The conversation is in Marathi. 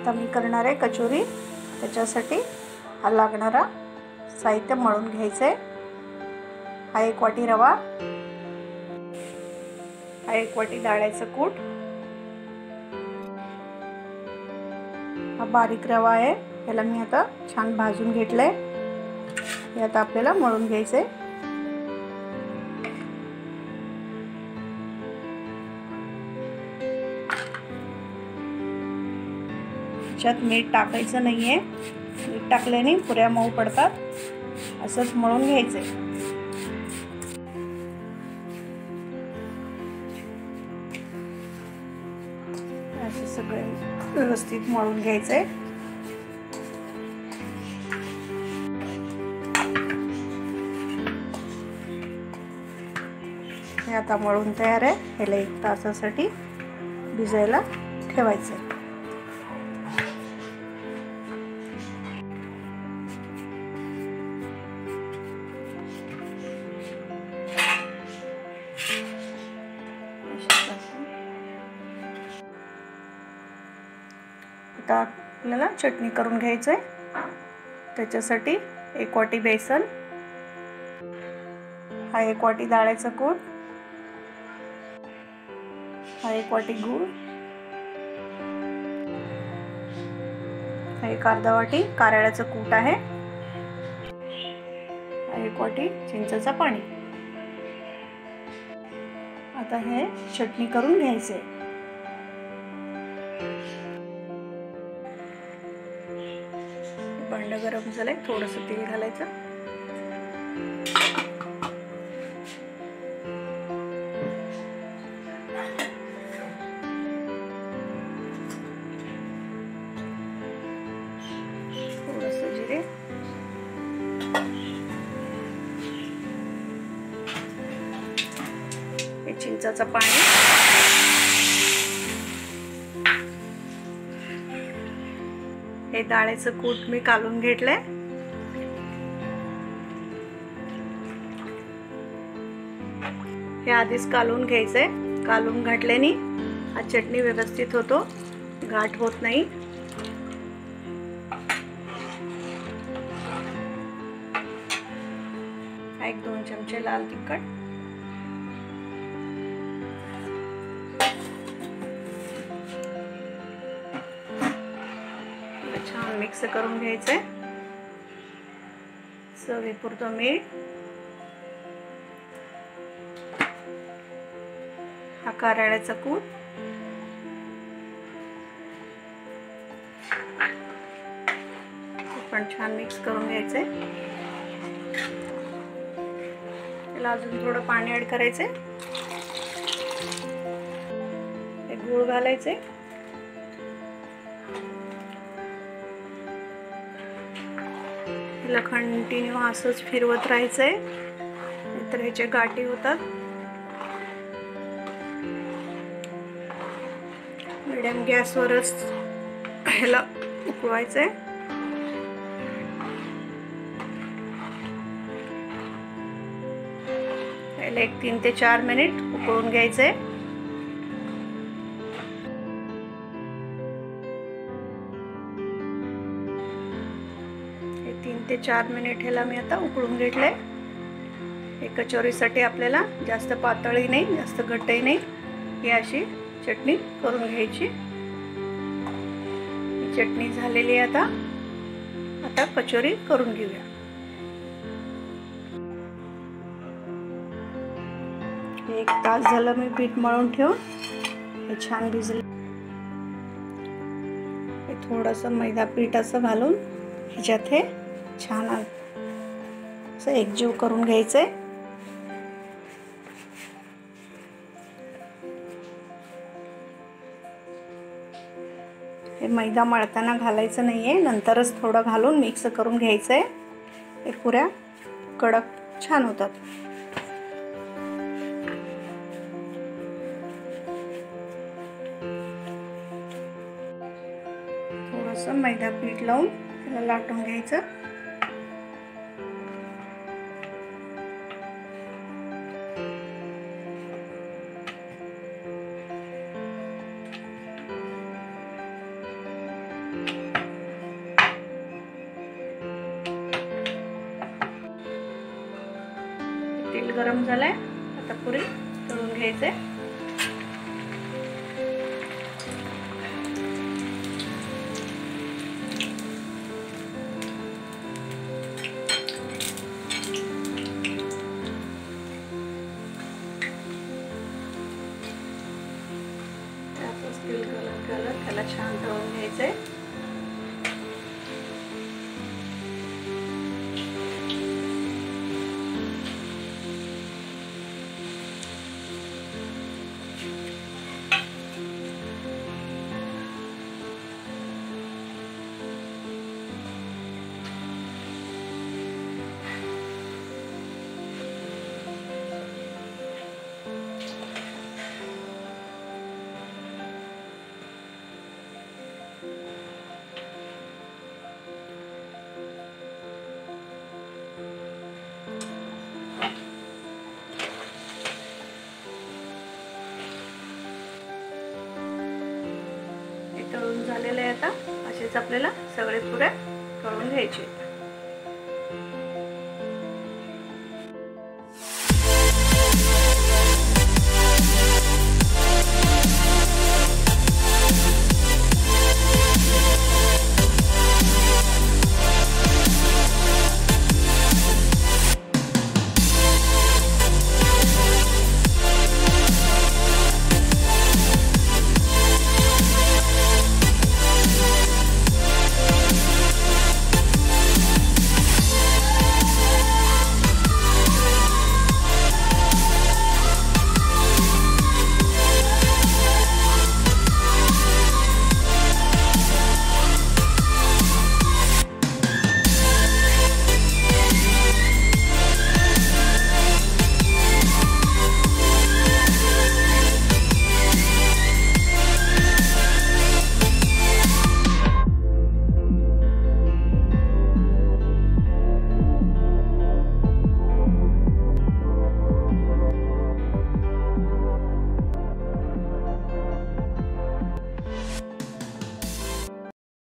आता मी करणार आहे कचोरी। त्याच्यासाठी हा लागणारा साहित्य मळून घ्यायचं आहे। हा 1 वाटी रवा, हा 1 वाटी डाळीचं कूट, हा बारीक रवा आहे। याला मी आता छान भाजून घेतलंय। हे आता आपल्याला मळून घ्यायचंय। याच्यात मीठ टाकायचं नाहीये, मीठ टाकल्याने पुऱ्या मऊ पडतात। असंच मळून घ्यायचंय। असं सगळे व्यवस्थित मळून घ्यायचंय। हे आता मळून तयार आहे। ह्याला 1 तासासाठी भिजायला ठेवायचंय। आता आपल्याला चटणी करून घ्यायचंय। त्याच्यासाठी 1 वाटी बेसन, हा 1 वाटी डाळीचं कूट, हा 1 वाटी गूळ, हा 1 अर्धा वाटी कारळ्याचं कूट आहे, हा 1 वाटी चिंचेचं पाणी। आता हे चटणी करून घ्यायचे। भांड गरम झालंय, थोडंसं तेल घालायचं। थोडंसं जिरे, हे चिंचाचं पाणी, हे डाळीचं कूट मी कालून घेतलंय। हे आधीच कालून घ्यायचंय। कालून घातल्याने हा चटणी व्यवस्थित होतो, गाठ होत नाही। 1-2 चमचे लाल तिखट, छान मिक्स करून घ्यायचंय। चवीपुरतं मीठ, हा कारळ्याचा कूट, पण छान मिक्स करून घ्यायचंय। त्याला अजून थोडं पाणी ऍड करायचंय। हे गूळ घालायचे, त्याला कंटिन्यू असंच फिरवत राहायचंय, नाहीतर ह्याचे गाठी होतात। मीडियम गॅसवरच ह्याला उकळवायचंय। पहिले 3 ते 4 मिनिट उकळून घ्यायचंय। हे 3 ते 4 मिनिट ह्याला मी आता उकळून घेतलंय। हे कचोरीसाठी आपल्याला जास्त पातळही नाही, जास्त घट्टही नाही, ही अशी चटणी करून घ्यायची। चटणी झालेली आहे। आता कचोरी करून घेऊया। हे 1 तास झालं मी पीठ मळून ठेवून, हे छान भिजले। हे थोडंसं मैदा पीठ असं घालून ह्याच्यात हे छान असं एकजीव करून घ्यायचंय। हे मैदा मळताना घालायचं नाहीये, नंतरच थोडं घालून मिक्स करून घ्यायचंय। हे पुऱ्या कडक छान होतात। थोडंसं मैदा पीठ लावून त्याला लाटून घ्यायचं। गरम झालाय, आता पुरी तळून घ्यायचे. तेल घालत त्याला छान तळून घ्यायचंय. तळून झालेले आहे. आता असेच आपल्याला सगळे पुऱ्या तळून घ्यायचे.